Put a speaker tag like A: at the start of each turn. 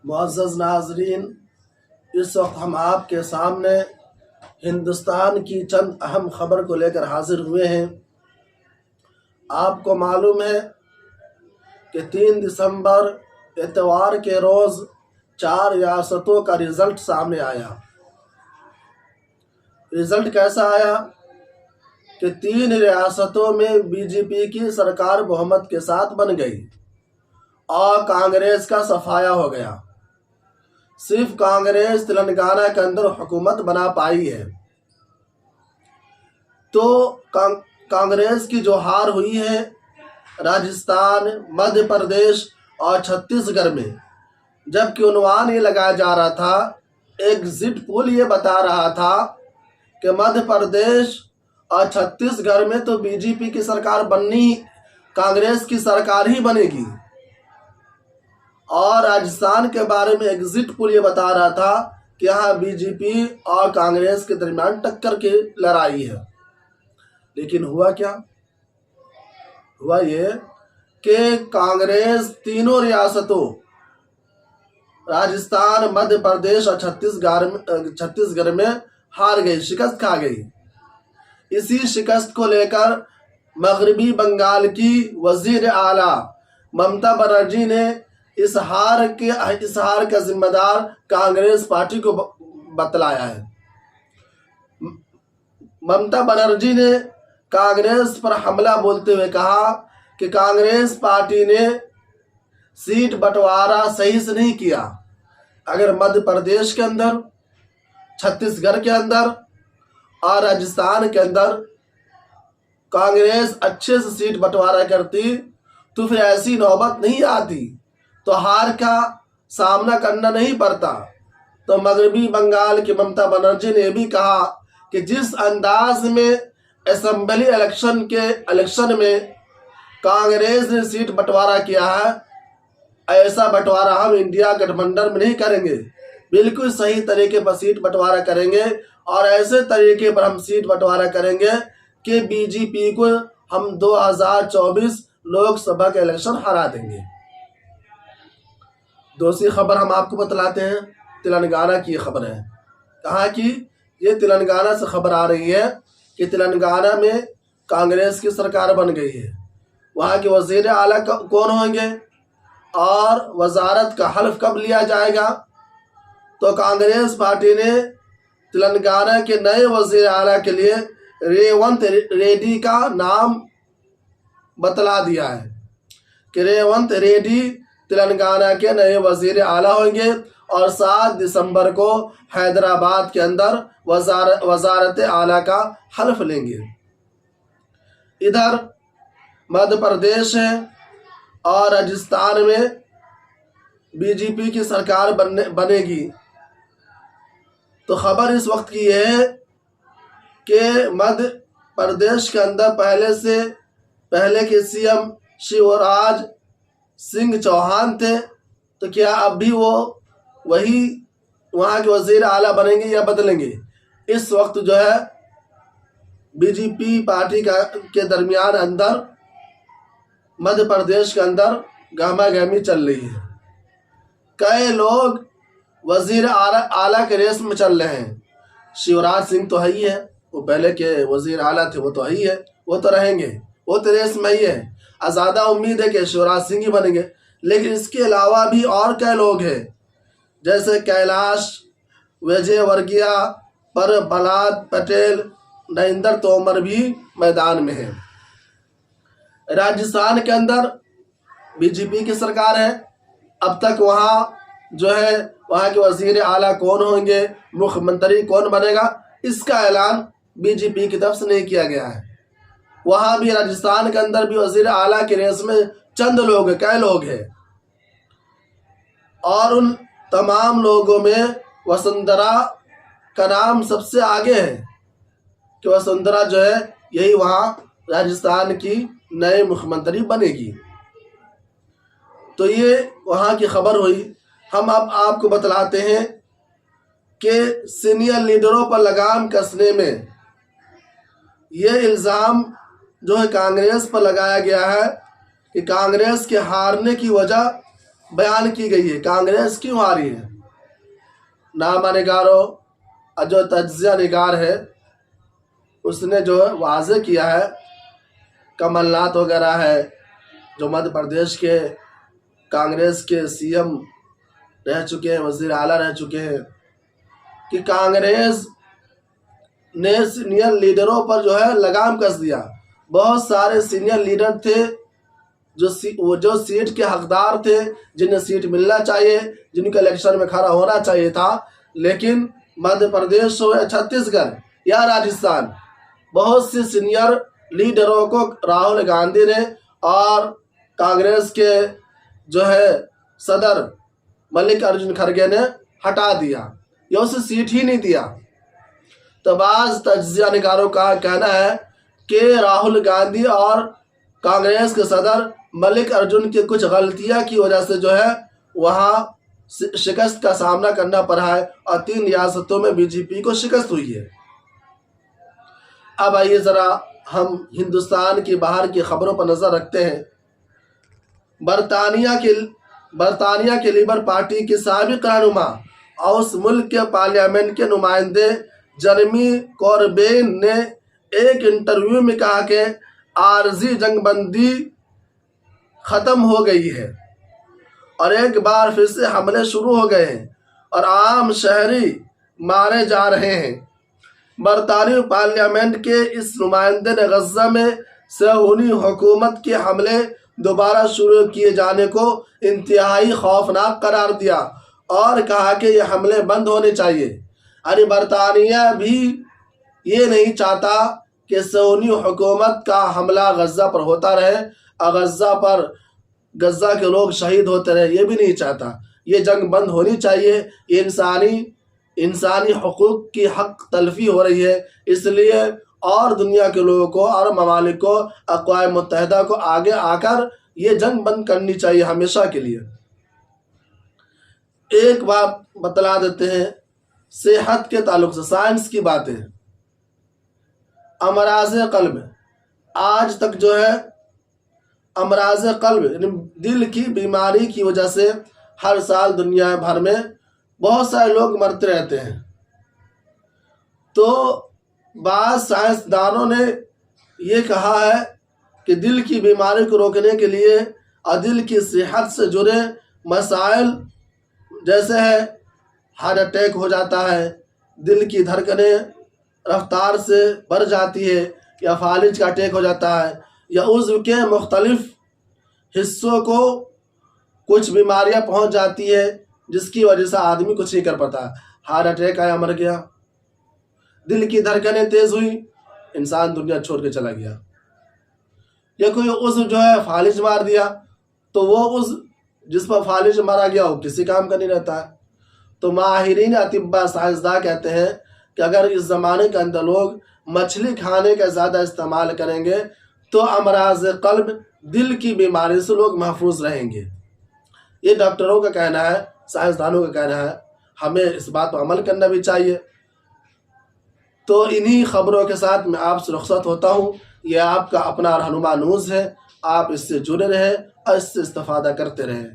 A: मुअज़्ज़ज़ नाज़रीन, इस वक्त हम आपके सामने हिंदुस्तान की चंद अहम खबर को लेकर हाजिर हुए हैं। आपको मालूम है कि 3 दिसंबर इतवार के रोज़ 4 रियासतों का रिज़ल्ट सामने आया। रिज़ल्ट कैसा आया कि 3 रियासतों में बीजेपी की सरकार बहुमत के साथ बन गई और कांग्रेस का सफाया हो गया। सिर्फ कांग्रेस तेलंगाना के अंदर हुकूमत बना पाई है। तो कांग्रेस की जो हार हुई है राजस्थान, मध्य प्रदेश और छत्तीसगढ़ में, जबकि उन्वान ये लगाया जा रहा था, एग्जिट पोल ये बता रहा था कि मध्य प्रदेश और छत्तीसगढ़ में तो बीजेपी की सरकार बननी, कांग्रेस की सरकार ही बनेगी। और राजस्थान के बारे में एग्जिट पोल ये बता रहा था कि यहाँ बीजेपी और कांग्रेस के दरमियान टक्कर की लड़ाई है। लेकिन हुआ क्या? हुआ ये कि कांग्रेस तीनों रियासतों राजस्थान, मध्य प्रदेश और छत्तीसगढ़ में हार गई, शिकस्त खा गई। इसी शिकस्त को लेकर मगरबी बंगाल की वजीर आला ममता बनर्जी ने इस हार का जिम्मेदार कांग्रेस पार्टी को बतलाया है। ममता बनर्जी ने कांग्रेस पर हमला बोलते हुए कहा कि कांग्रेस पार्टी ने सीट बंटवारा सही से नहीं किया। अगर मध्य प्रदेश के अंदर, छत्तीसगढ़ के अंदर और राजस्थान के अंदर कांग्रेस अच्छे से सीट बंटवारा करती तो फिर ऐसी नौबत नहीं आती, तो हार का सामना करना नहीं पड़ता। तो मगरबी बंगाल की ममता बनर्जी ने भी कहा कि जिस अंदाज में असेंबली इलेक्शन में कांग्रेस ने सीट बंटवारा किया है, ऐसा बंटवारा हम इंडिया गठबंधन में नहीं करेंगे। बिल्कुल सही तरीके पर सीट बंटवारा करेंगे और ऐसे तरीके पर हम सीट बंटवारा करेंगे कि बीजेपी को हम 2024 लोकसभा के इलेक्शन हरा देंगे। दूसरी खबर हम आपको बतलाते हैं, तेलंगाना की खबर है। कहा कि ये तेलंगाना से खबर आ रही है कि तेलंगाना में कांग्रेस की सरकार बन गई है। वहाँ के वजीर आला कौन होंगे और वजारत का हल्फ कब लिया जाएगा? तो कांग्रेस पार्टी ने तेलंगाना के नए वजीर आला के लिए रेवंत रेड्डी का नाम बतला दिया है कि रेवंत रेड्डी तेलंगाना के नए वजीर आला होंगे और 7 दिसंबर को हैदराबाद के अंदर वजारत आला का हल्फ लेंगे। इधर मध्य प्रदेश है और राजस्थान में बीजेपी की सरकार बनेगी। तो खबर इस वक्त की है कि मध्य प्रदेश के अंदर पहले के सीएम शिवराज सिंह चौहान थे, तो क्या अब भी वो वही वहाँ के वजीर आला बनेंगे या बदलेंगे? इस वक्त जो है बीजेपी पार्टी के दरमियान अंदर मध्य प्रदेश के अंदर गहमा-गहमी चल रही है। कई लोग वजीर आला के रेस में चल रहे हैं। शिवराज सिंह तो है ही है, वो पहले के वजीर आला थे, वो तो है ही है, वो तो रहेंगे, वो तो रेस में ही है। ज़्यादा उम्मीद है कि शिवराज सिंह ही बनेंगे। लेकिन इसके अलावा भी और कई लोग हैं, जैसे कैलाश विजयवर्गीय, प्रहलाद पटेल, नरेंद्र तोमर भी मैदान में हैं। राजस्थान के अंदर बीजेपी की सरकार है। अब तक वहाँ जो है वहाँ के वजीर आला कौन होंगे, मुख्यमंत्री कौन बनेगा, इसका ऐलान बीजेपी की तरफ से नहीं किया गया है। वहाँ भी राजस्थान के अंदर भी वजीर आला के रेस में चंद लोग हैं, कई लोग हैं, और उन तमाम लोगों में वसुंधरा का नाम सबसे आगे है कि वसुंधरा जो है यही वहाँ राजस्थान की नए मुख्यमंत्री बनेगी। तो ये वहाँ की खबर हुई। हम अब आपको बतलाते हैं कि सीनियर लीडरों पर लगाम कसने में ये इल्ज़ाम जो है कांग्रेस पर लगाया गया है कि कांग्रेस के हारने की वजह بیان کی گئی ہے کانگریس کیوں آ رہی ہے۔ نامہ نگاروں جو تجزیہ نگار ہے اس نے جو واضح کیا ہے، کمل ناتھ وغیرہ ہے جو مدھیہ پردیش کے کانگریس کے سی ایم رہ چکے ہیں، وزیر اعلیٰ رہ چکے ہیں، کہ کانگریس نے سینئر لیڈروں پر جو ہے لگام کس دیا۔ بہت سارے سینئر لیڈر تھے جو سیٹ کے حقدار تھے، جنہیں سیٹ ملنا چاہیے، جن کو الیکشن میں کھڑا ہونا چاہیے تھا، لیکن مدھیہ پردیش ہو یا چھتیس گڑھ یا راجستھان، بہت سے سینئر لیڈروں کو راہل گاندھی نے اور کانگریس کے جو ہے صدر ملک ارجن کھڑگے نے ہٹا دیا یا اسے سیٹ ہی نہیں دیا۔ تو بعض تجزیہ نگاروں کا کہنا ہے کہ راہل گاندھی اور کانگریس کے صدر ملک ارجن کی کچھ غلطیاں کی وجہ سے جو ہے وہاں شکست کا سامنا کرنا پڑا ہے اور 3 ریاستوں میں بی جے پی کو شکست ہوئی ہے۔ اب آئیے ذرا ہم ہندوستان کی باہر کی خبروں پر نظر رکھتے ہیں۔ برطانیہ کے لیبر پارٹی کی سابق رہنما اور اس ملک کے پارلیمنٹ کے نمائندے جرمی کوربین نے ایک انٹرویو میں کہا کہ عارضی جنگ بندی ختم ہو گئی ہے اور ایک بار پھر سے حملے شروع ہو گئے ہیں اور عام شہری مارے جا رہے ہیں۔ برطانوی پارلیمنٹ کے اس نمائندے نے غزہ میں صہیونی حکومت کے حملے دوبارہ شروع کیے جانے کو انتہائی خوفناک قرار دیا اور کہا کہ یہ حملے بند ہونے چاہیے۔ یعنی برطانیہ بھی یہ نہیں چاہتا کہ صہیونی حکومت کا حملہ غزہ پر ہوتا رہے اور غزہ کے لوگ شہید ہوتے رہے، یہ بھی نہیں چاہتا۔ یہ جنگ بند ہونی چاہیے، یہ انسانی حقوق کی حق تلفی ہو رہی ہے، اس لیے اور دنیا کے لوگوں کو اور ممالک کو، اقوام متحدہ کو آگے آ کر یہ جنگ بند کرنی چاہیے ہمیشہ کے لیے۔ ایک بات بتلا دیتے ہیں صحت کے تعلق سے، سائنس کی باتیں۔ امراض قلب، آج تک جو ہے امراض قلب یعنی دل کی بیماری کی وجہ سے ہر سال دنیا بھر میں بہت سارے لوگ مرتے رہتے ہیں۔ تو بعض سائنسدانوں نے یہ کہا ہے کہ دل کی بیماری کو روکنے کے لیے اور دل کی صحت سے جڑے مسائل جیسے ہے ہارٹ اٹیک ہو جاتا ہے، دل کی دھڑکنیں رفتار سے بڑھ جاتی ہے، یا فالج کا اٹیک ہو جاتا ہے، یا عضو کے مختلف حصوں کو کچھ بیماریاں پہنچ جاتی ہے جس کی وجہ سے آدمی کچھ نہیں کر پاتا۔ ہارٹ اٹیک آیا، مر گیا، دل کی دھڑکنیں تیز ہوئی، انسان دنیا چھوڑ کے چلا گیا، یا کوئی عضو جو ہے فالج مار دیا تو وہ عضو جس پر فالج مارا گیا وہ کسی کام کا نہیں رہتا ہے۔ تو ماہرین اطباء سائنسداں کہتے ہیں کہ اگر اس زمانے کے اندر لوگ مچھلی کھانے کا زیادہ استعمال کریں گے تو امراض قلب، دل کی بیماری سے لوگ محفوظ رہیں گے۔ یہ ڈاکٹروں کا کہنا ہے، سائنسدانوں کا کہنا ہے، ہمیں اس بات پر عمل کرنا بھی چاہیے۔ تو انہی خبروں کے ساتھ میں آپ سے رخصت ہوتا ہوں۔ یہ آپ کا اپنا رہنما نیوز ہے، آپ اس سے جڑے رہیں اور اس سے استفادہ کرتے رہیں۔